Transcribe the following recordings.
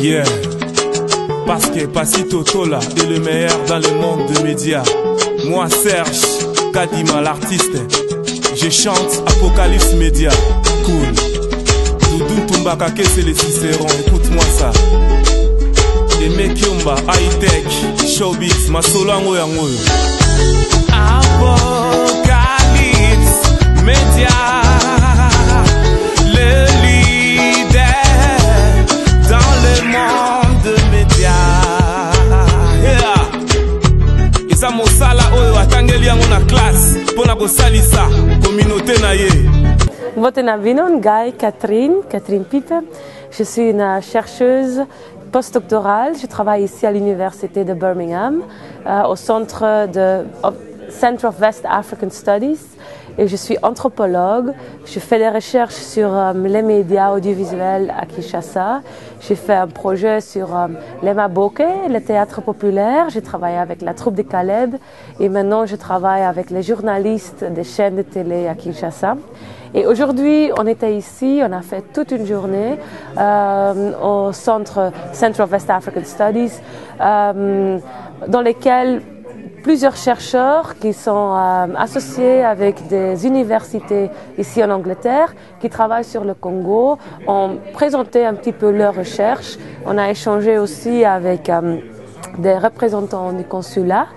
Yeah, parce que Pasito Tola est le meilleur dans le monde des médias. Moi Serge Kadima l'artiste, je chante Apocalypse Média. Cool. Doudou Tumbaka c'est les Cicérons, écoute-moi ça. Aimé Kiomba, high-tech, showbiz, ma solango yango. Apocalypse Média, le leader dans le monde de médias. Yeah. Et ça mosala oyo atangeli yango na classe pona ko salisa communauté na ye. Botenavinon, Guy, Catherine Pipe. Je suis une chercheuse postdoctorale. Je travaille ici à l'université de Birmingham, au Centre of West African Studies. Et je suis anthropologue. Je fais des recherches sur les médias audiovisuels à Kinshasa. J'ai fait un projet sur les Maboke, le théâtre populaire. J'ai travaillé avec la troupe de Caleb. Et maintenant, je travaille avec les journalistes des chaînes de télé à Kinshasa. Et aujourd'hui, on était ici, on a fait toute une journée au Centre of West African Studies, dans lesquels plusieurs chercheurs qui sont associés avec des universités ici en Angleterre, qui travaillent sur le Congo, ont présenté un petit peu leurs recherches. On a échangé aussi avec des représentants du consulat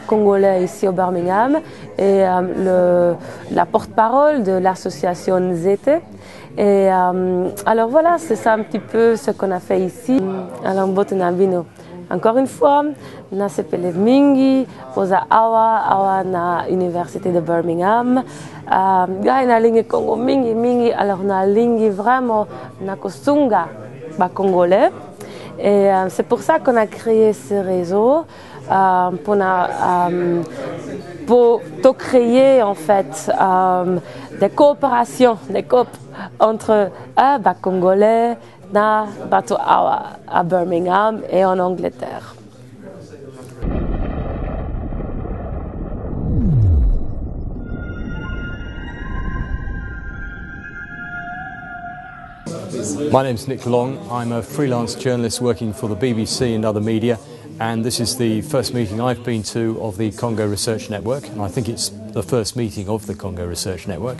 congolais ici au Birmingham et la porte-parole de l'association Nzete. Et alors voilà, c'est ça un petit peu ce qu'on a fait ici. Alors Botenabino. Encore une fois, na sepele mingi poza awa na université de Birmingham. Gai na lingi Congo mingi alors na lingi vraiment na kosunga ba congolais. Et c'est pour ça qu'on a créé ce réseau pour créer en fait des coopérations, entre les Congolais na bateau à Birmingham et en Angleterre. My name's Nick Long. I'm a freelance journalist working for the BBC and other media, and this is the first meeting I've been to of the Congo Research Network, and I think it's the first meeting of the Congo Research Network,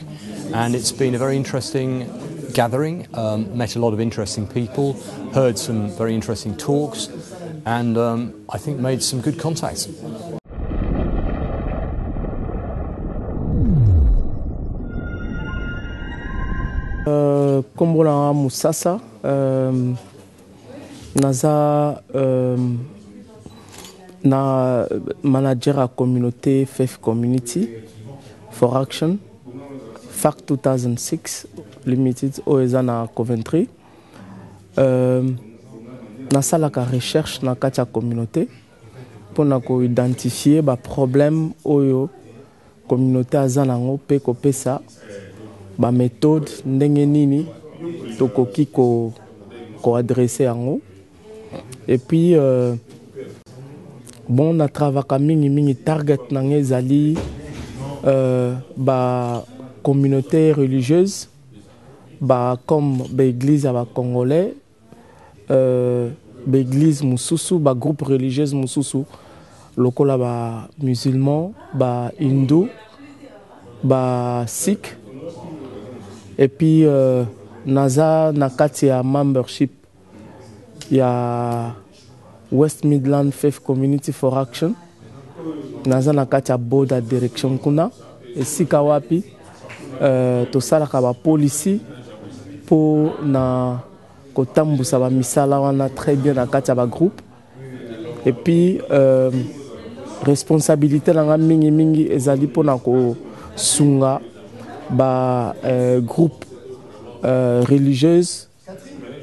and it's been a very interesting gathering, met a lot of interesting people, heard some very interesting talks, and I think made some good contacts. Kombola Moussassa, naza na manager à communauté FEF Community for Action, FAC 2006 Limited OESA na Coventry. Nasalaka recherche na katia communauté pour na identifier ba problème oyo communauté azanango pe ko pesa ba méthode ndenge nini tokoki ko adresser yango. Et puis bon na travaka mingi target nange ezali ba communauté religieuse ba comme ba église ba congolais ba église mususu ba groupe religieuse mususu lokola ba musulman ba hindou ba sikh. Et puis naza nakati ya membership ya West Midland Faith Community for Action, naza nakati ya board ya direction kuna esika wapi tosalaka ba policy po na kotambusa ba misala wana très bien nakati ya ba groupe. Et puis responsabilité nanga mingi ezali pona ko sunga ba groupe religieuse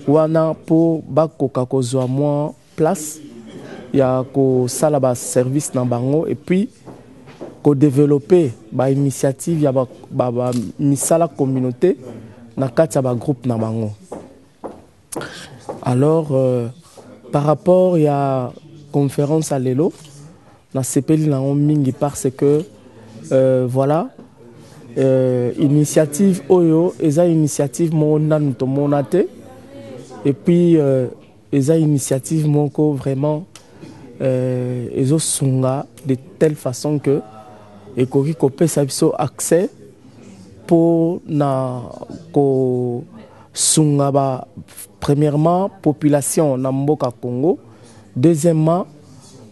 wana po bakoka kozwa mwa place ya ko sala ba service na bango, et puis ko développer ba initiative ya ba misala communauté na kati ya ba groupe na bango. Alors par rapport ya conférence à lelo na sepeli na mingi parce que voilà initiative oyo eza initiative mo nanu to monate Et puis les initiatives moko vraiment ils ont sunga de telle façon que et koki kopé ça biso accès pour na ko sunga ba premièrement population na mboka Congo, deuxièmement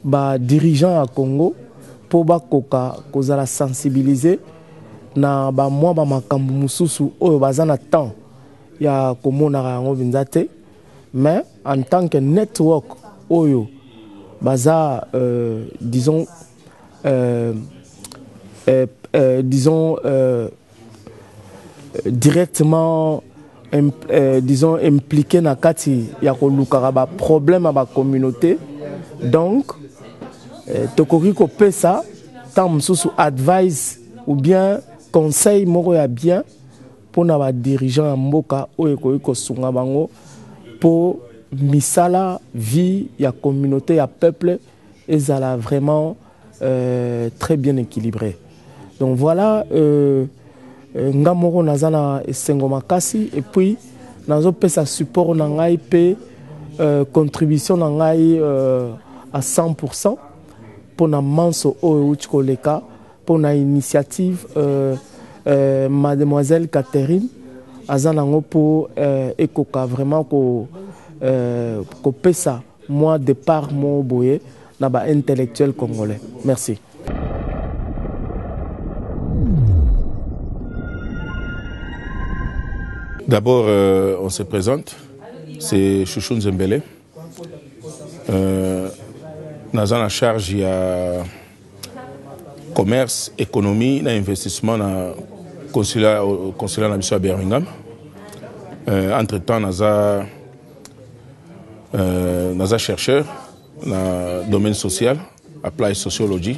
ba dirigeants à Congo pour ba koka kozala sensibiliser na ba mwa ba makambo mususu oyo bazana temps ya komona yango binzate. Mais en tant que network oyo baza disons directement disons impliqué na kati ya kolukaka ba problème à ba communauté. Donc tokoki ko pesa tant mususu advice ou bien conseil moko ya bien pour na ba dirigeant mboka oyo koki ko sunga bango pour misala vie ya communauté ya peuple ezala vraiment très bien équilibré. Donc voilà ngamoko nazana esengo makasi et puis nazo pesa support na ngai pe contribution na ngai à 100% pour na manso oyo uchikoleka pour na initiative mademoiselle Catherine azanango pour ekoka vraiment ko pesa moi de part mon boye na ba intellectuel congolais. Merci. D'abord, on se présente. C'est Chouchou Nzembele. Nous avons en charge il y a commerce, économie, investissement dans le consulat à Birmingham. Entre-temps, nous avons chercheur dans le domaine social, apply sociology.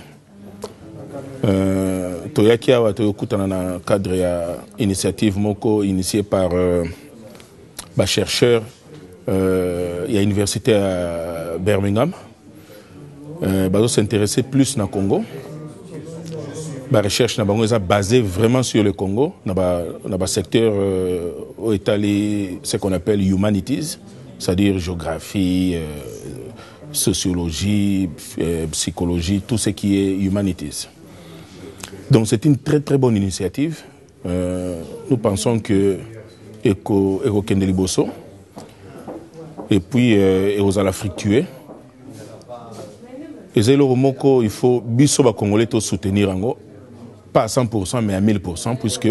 Toyaki awa toyokutana na cadre ya initiative moko initiée par ba chercheur ya université à Birmingham. Bazo s'intéresser plus na Congo. Ba recherche na bango est basée vraiment sur le Congo, na ba secteur au Italie, ce qu'on appelle humanities, c'est-à-dire géographie, sociologie, psychologie, tout ce qui est humanities. Donc c'est une très très bonne initiative. Nous pensons que Eko Kendeliboso et puis aux la fructuer. Et c'est le moko il faut biso ba Congolais to soutenir ango pas à 100% mais à 1000% puisque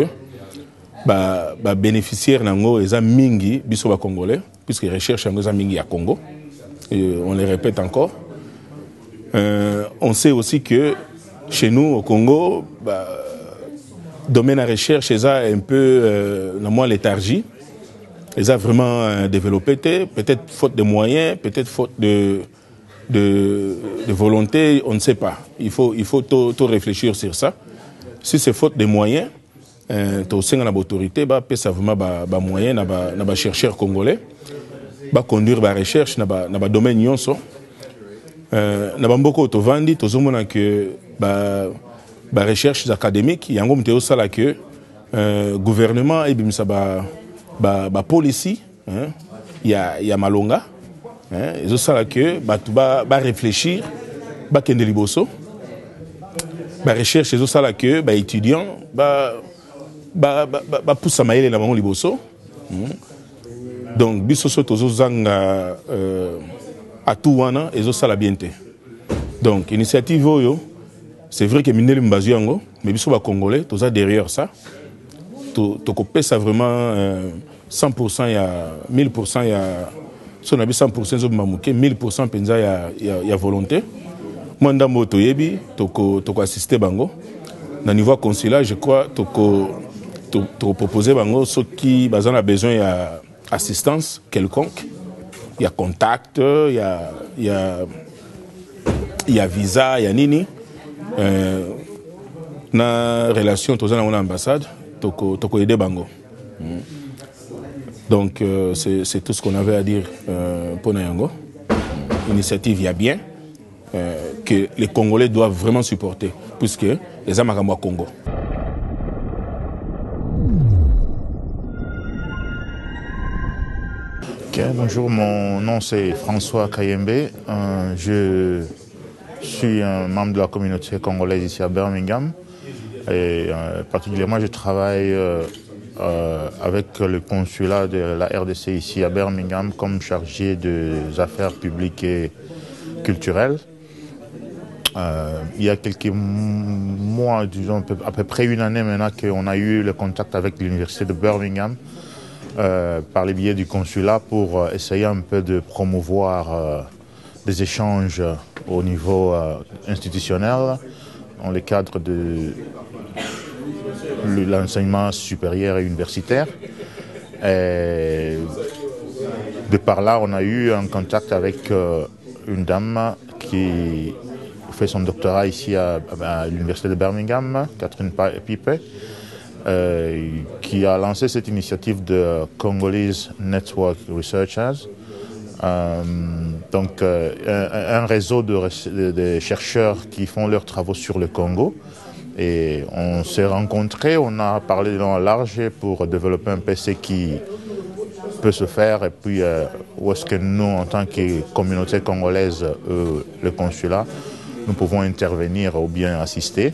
ba bénéficiaire nango eza mingi biso ba Congolais puisque recherche ango eza mingi à Congo. Et on le répète encore. On sait aussi que chez nous, au Congo, domaine de recherche est un peu moins léthargie. Ils ont vraiment développé, peut-être faute de moyens, peut-être faute de volonté, on ne sait pas. Il faut tout réfléchir sur ça. Si c'est faute de moyens, tu as une autorité, ça vraiment des moyens, des chercheurs congolais, conduire la recherche dans le domaine nyonso. Na bamboko tovandi tozomona que ba recherches académiques yango mteo sala que gouvernement ebimisa ba policy ya malonga ezo sala que batu ba réfléchir ba kende liboso ba recherche ezo sala que ba étudiant ba poussa maele na bango liboso. Donc biso so tozozanga à tout wana et ça la bienté. Donc initiative oyo c'est vrai que mineli mbaziango mais biso ba congolais tous derrière ça to copé ça vraiment 100% ya 1000% ya son abi 100% zo mamuke 1000% penza ya volonté. Moi ndambo to yebi to assister bango na niveau consulat je crois to proposer bango ceux qui bazana besoin ya assistance quelconque. Il y a contact, il y a visa, il y a nini. Na relation, tous en ambassade, toko aider bango. Donc c'est tout ce qu'on avait à dire pour Nayango. Initiative, il y a bien que les Congolais doivent vraiment supporter, puisque les Amagambo à Congo. Ok, bonjour, mon nom c'est François Kayembe. Je suis un membre de la communauté congolaise ici à Birmingham. Et particulièrement, je travaille avec le consulat de la RDC ici à Birmingham comme chargé des affaires publiques et culturelles. Il y a quelques mois, disons à peu près une année maintenant, qu'on a eu le contact avec l'université de Birmingham par le biais du consulat pour essayer un peu de promouvoir des échanges au niveau institutionnel dans le cadre de l'enseignement supérieur et universitaire. Et de par là, on a eu un contact avec une dame qui fait son doctorat ici à l'université de Birmingham, Catherine Pipe, qui a lancé cette initiative de Congolese Network Researchers. Donc un réseau de chercheurs qui font leurs travaux sur le Congo. Et on s'est rencontrés, on a parlé dans large pour développer un peu ce qui peut se faire et puis où est-ce que nous, en tant que communauté congolaise, le consulat, nous pouvons intervenir ou bien assister.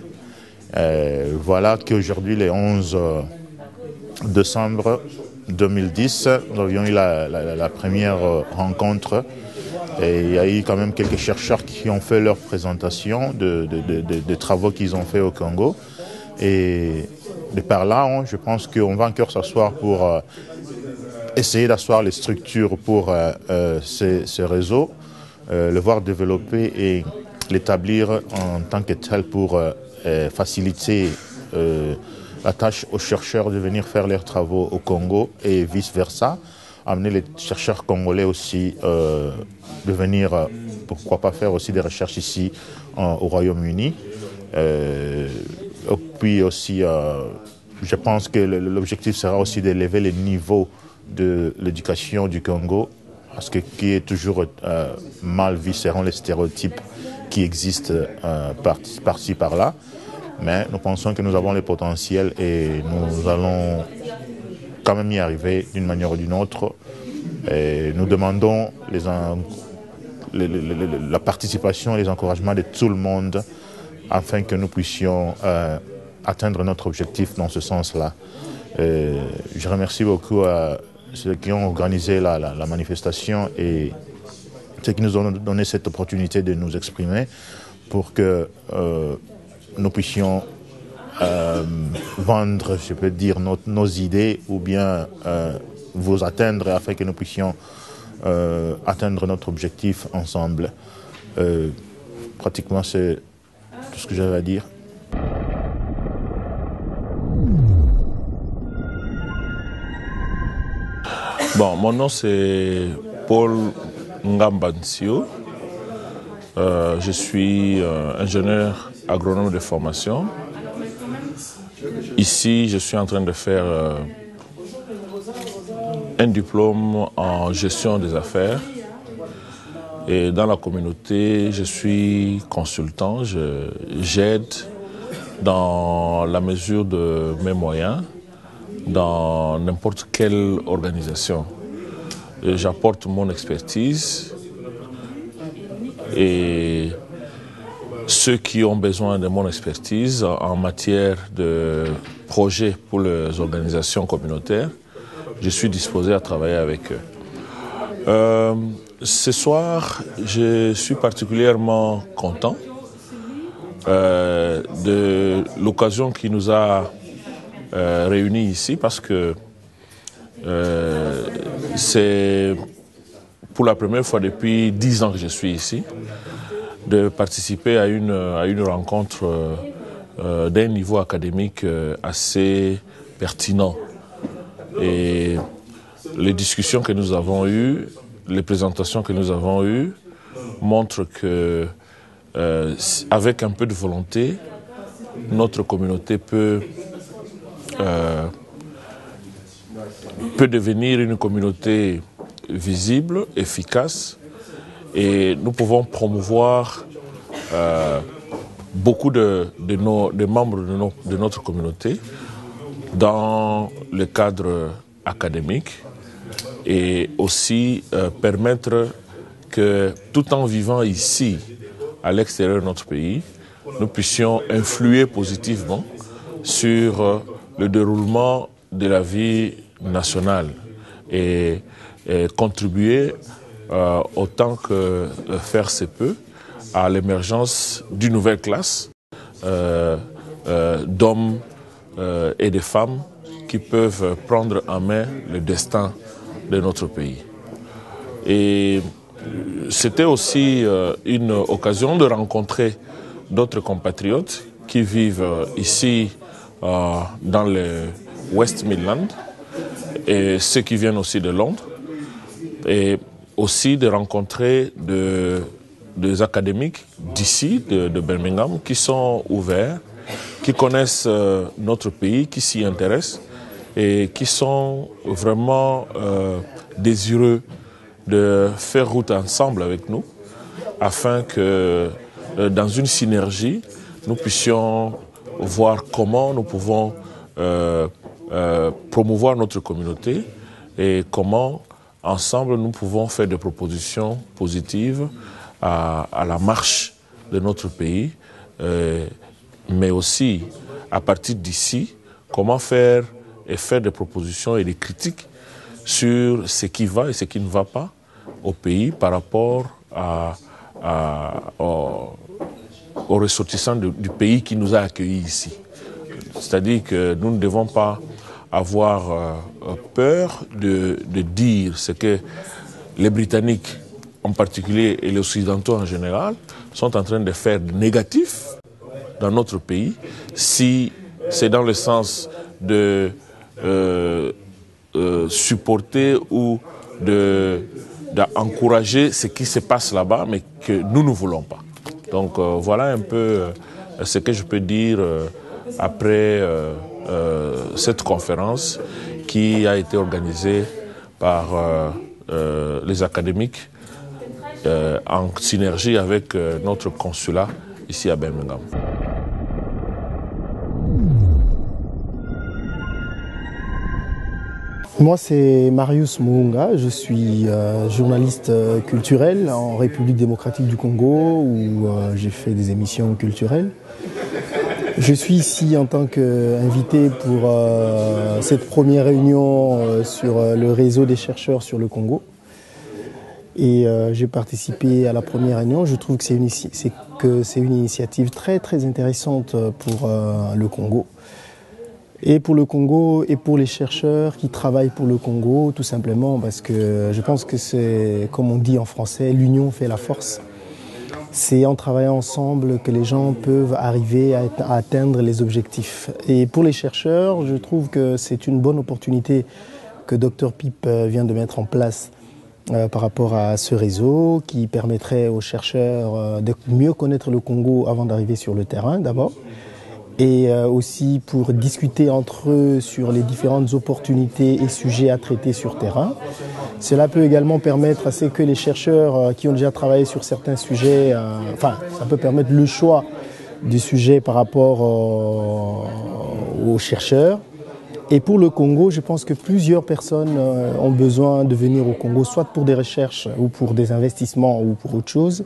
Voilà qu'aujourd'hui, le 11 décembre 2010, nous avions eu la première rencontre. Et il y a eu quand même quelques chercheurs qui ont fait leur présentation de travaux qu'ils ont fait au Congo. Et de par là, je pense qu'on va encore s'asseoir pour essayer d'asseoir les structures pour ce réseau, le voir développer et l'établir en tant que tel pour faciliter la tâche aux chercheurs de venir faire leurs travaux au Congo et vice-versa. Amener les chercheurs congolais aussi de venir, pourquoi pas faire aussi des recherches ici au Royaume-Uni. Puis aussi, je pense que l'objectif sera aussi d'élever le niveau de l'éducation du Congo, parce que qui est toujours mal vu seront les stéréotypes qui existent par-ci, par-là. Mais nous pensons que nous avons le potentiel et nous allons quand même y arriver d'une manière ou d'une autre. Et nous demandons la participation et les encouragements de tout le monde afin que nous puissions atteindre notre objectif dans ce sens-là. Je remercie beaucoup ceux qui ont organisé la manifestation et ceux qui nous ont donné cette opportunité de nous exprimer pour que nous puissions vendre, je peux dire, nos idées ou bien vous atteindre afin que nous puissions atteindre notre objectif ensemble. Pratiquement, c'est tout ce que j'avais à dire. Bon, mon nom c'est Paul Ngambansio. Je suis ingénieur agronome de formation. Ici, je suis en train de faire un diplôme en gestion des affaires. Et dans la communauté, je suis consultant. J'aide dans la mesure de mes moyens dans n'importe quelle organisation. J'apporte mon expertise et ceux qui ont besoin de mon expertise en matière de projets pour les organisations communautaires, je suis disposé à travailler avec eux. Ce soir, je suis particulièrement content de l'occasion qui nous a réunis ici parce que c'est pour la première fois depuis 10 ans que je suis ici, de participer à une rencontre d'un niveau académique assez pertinent. Et les discussions que nous avons eues, les présentations que nous avons eues montrent que avec un peu de volonté, notre communauté peut devenir une communauté visible, efficace, et nous pouvons promouvoir beaucoup de membres de notre communauté dans le cadre académique et aussi permettre que tout en vivant ici, à l'extérieur de notre pays, nous puissions influer positivement sur le déroulement de la vie nationale et contribuer autant que faire se peut à l'émergence d'une nouvelle classe d'hommes et de femmes qui peuvent prendre en main le destin de notre pays. Et c'était aussi une occasion de rencontrer d'autres compatriotes qui vivent ici dans le West Midlands et ceux qui viennent aussi de Londres, et aussi de rencontrer des académiques d'ici, de Birmingham, qui sont ouverts, qui connaissent notre pays, qui s'y intéressent et qui sont vraiment désireux de faire route ensemble avec nous afin que dans une synergie, nous puissions voir comment nous pouvons promouvoir notre communauté et comment ensemble nous pouvons faire des propositions positives à la marche de notre pays, mais aussi à partir d'ici, comment faire des propositions et des critiques sur ce qui va et ce qui ne va pas au pays par rapport aux ressortissants du pays qui nous a accueillis ici. C'est-à-dire que nous ne devons pas avoir peur de dire ce que les Britanniques en particulier et les Occidentaux en général sont en train de faire de négatif dans notre pays, si c'est dans le sens de supporter ou d'encourager ce qui se passe là-bas, mais que nous ne voulons pas. Donc voilà un peu ce que je peux dire après cette conférence qui a été organisée par les académiques en synergie avec notre consulat ici à Birmingham. Moi, c'est Marius Muunga, je suis journaliste culturel en République démocratique du Congo où j'ai fait des émissions culturelles. Je suis ici en tant qu'invité pour cette première réunion sur le réseau des chercheurs sur le Congo. Et j'ai participé à la première réunion. Je trouve que c'est une initiative très très intéressante pour le Congo. Et pour le Congo et pour les chercheurs qui travaillent pour le Congo, tout simplement parce que je pense que c'est, comme on dit en français, l'union fait la force. C'est en travaillant ensemble que les gens peuvent arriver à atteindre les objectifs. Et pour les chercheurs, je trouve que c'est une bonne opportunité que Dr Pip vient de mettre en place par rapport à ce réseau qui permettrait aux chercheurs de mieux connaître le Congo avant d'arriver sur le terrain d'abord. Et aussi pour discuter entre eux sur les différentes opportunités et sujets à traiter sur terrain. Cela peut également permettre à ce que les chercheurs qui ont déjà travaillé sur certains sujets, ça peut permettre le choix du sujet par rapport aux chercheurs. Et pour le Congo, je pense que plusieurs personnes ont besoin de venir au Congo, soit pour des recherches ou pour des investissements ou pour autre chose.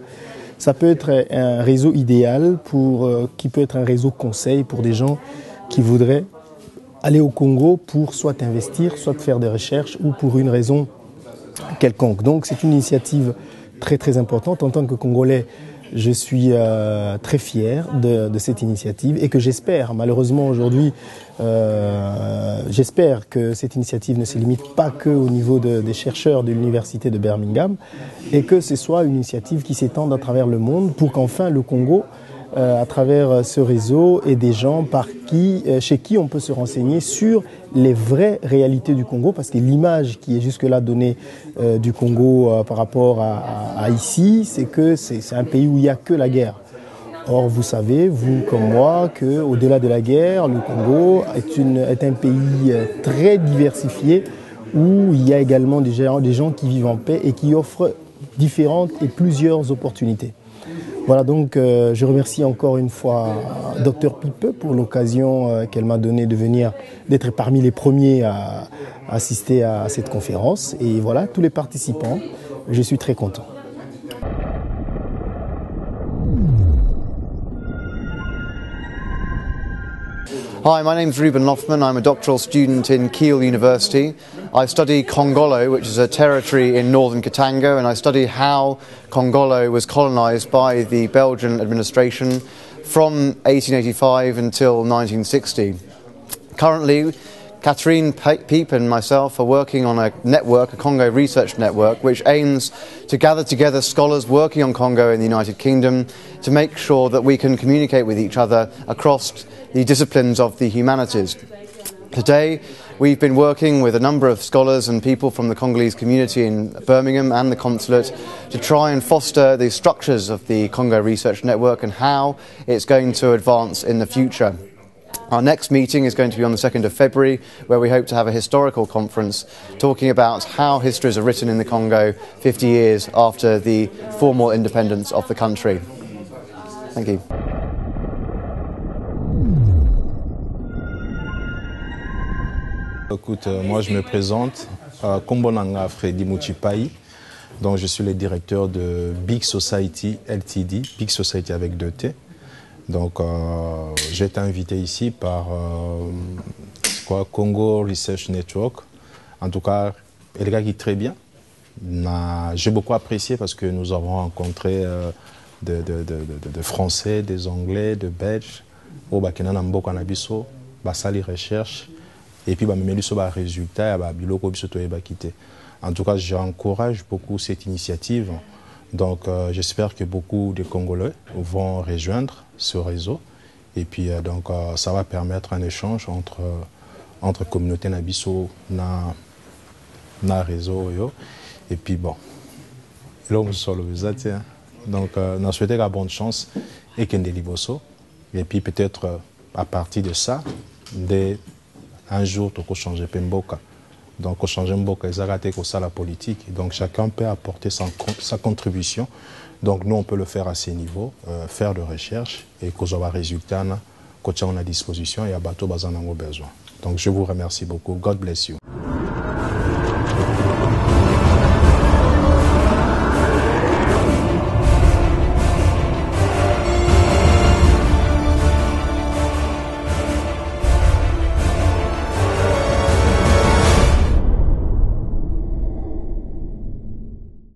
Ça peut être un réseau idéal qui peut être un réseau conseil pour des gens qui voudraient aller au Congo pour soit investir, soit faire des recherches ou pour une raison quelconque. Donc c'est une initiative très très importante. En tant que Congolais, je suis très fier de cette initiative et que j'espère, malheureusement aujourd'hui, j'espère que cette initiative ne se limite pas qu'au niveau des chercheurs de l'université de Birmingham et que ce soit une initiative qui s'étende à travers le monde pour qu'enfin le Congo, à travers ce réseau, ait des gens chez qui on peut se renseigner sur les vraies réalités du Congo, parce que l'image qui est jusque-là donnée du Congo par rapport à ici, c'est que c'est un pays où il n'y a que la guerre. Or, vous savez, vous comme moi, qu'au-delà de la guerre, le Congo est un pays très diversifié où il y a également des gens qui vivent en paix et qui offrent différentes et plusieurs opportunités. Voilà, donc je remercie encore une fois Dr Pipe pour l'occasion qu'elle m'a donnée de venir, d'être parmi les premiers à assister à cette conférence. Et voilà, tous les participants, je suis très content. Hi, my name's Ruben Loftman. I'm a doctoral student in Kiel University. I study Congolo, which is a territory in northern Katanga, and I study how Congolo was colonized by the Belgian administration from 1885 until 1960. Currently, Catherine Peep and myself are working on a network, a Congo research network, which aims to gather together scholars working on Congo in the United Kingdom to make sure that we can communicate with each other across the disciplines of the humanities. Today, we've been working with a number of scholars and people from the Congolese community in Birmingham and the consulate to try and foster the structures of the Congo Research Network and how it's going to advance in the future. Our next meeting is going to be on the 2nd of February, where we hope to have a historical conference talking about how histories are written in the Congo 50 years after the formal independence of the country. Thank you. Écoute, moi je me présente, Kombonanga Freddy Mouchipai, donc je suis le directeur de Big Society LTD, Big Society avec 2T. Donc j'ai été invité ici par Congo Research Network, en tout cas, elle est très bien. J'ai beaucoup apprécié parce que nous avons rencontré de Français, des Anglais, de Belges, au Bakina Nambo Kanabiso, Basali Recherche. Et puis, même les résultats, en tout cas, j'encourage beaucoup cette initiative. Donc, j'espère que beaucoup de Congolais vont rejoindre ce réseau. Et puis, donc, ça va permettre un échange entre communautés Nabiso na réseau. Et puis, bon, l'homme sur le visage. Donc, on souhaite la bonne chance et qu'on délivre ça. Et puis, peut-être, à partir de ça, un jour, tu peux changer Pemboka. Donc, changer Mboka, ils arrêtent ça la politique. Donc, chacun peut apporter sa contribution. Donc, nous, on peut le faire à ces niveaux, faire de recherche et qu'on ait un résultat, qu'on ait à disposition et à bateau, besoin. Donc, je vous remercie beaucoup. God bless you.